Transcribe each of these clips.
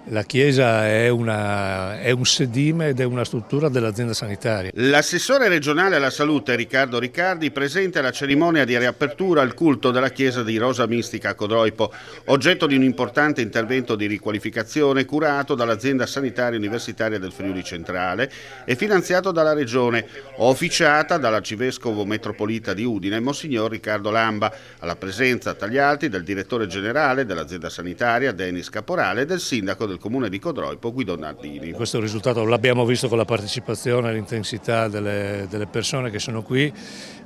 La chiesa è un sedime ed è una struttura dell'azienda sanitaria. L'assessore regionale alla salute Riccardo Riccardi presente alla cerimonia di riapertura al culto della chiesa di Rosa Mistica a Codroipo, oggetto di un importante intervento di riqualificazione curato dall'azienda sanitaria universitaria del Friuli Centrale e finanziato dalla regione, officiata dall'arcivescovo metropolita di Udine, Monsignor Riccardo Lamba, alla presenza tra gli altri del direttore generale dell'azienda sanitaria Denis Caporale e del sindaco del comune di Codroipo Guido Nardini. Questo risultato l'abbiamo visto con la partecipazione e l'intensità delle persone che sono qui,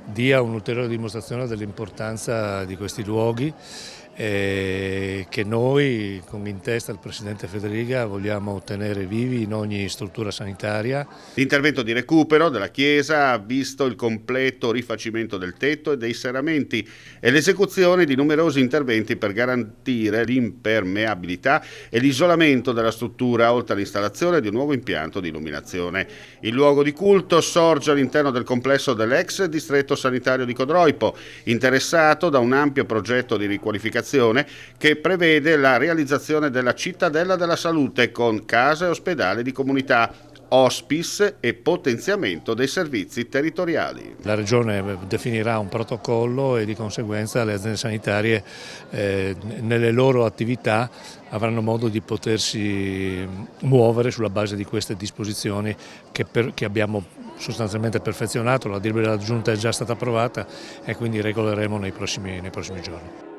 dia un'ulteriore dimostrazione dell'importanza di questi luoghi che noi, con in testa il Presidente Federica, vogliamo tenere vivi in ogni struttura sanitaria. L'intervento di recupero della chiesa ha visto il completo rifacimento del tetto e dei serramenti e l'esecuzione di numerosi interventi per garantire l'impermeabilità e l'isolamento della struttura, oltre all'installazione di un nuovo impianto di illuminazione. Il luogo di culto sorge all'interno del complesso dell'ex distretto sanitario di Codroipo, interessato da un ampio progetto di riqualificazione che prevede la realizzazione della cittadella della salute con casa e ospedale di comunità, hospice e potenziamento dei servizi territoriali. La Regione definirà un protocollo e di conseguenza le aziende sanitarie nelle loro attività avranno modo di potersi muovere sulla base di queste disposizioni che abbiamo sostanzialmente perfezionato. La delibera della Giunta è già stata approvata e quindi regoleremo nei prossimi giorni.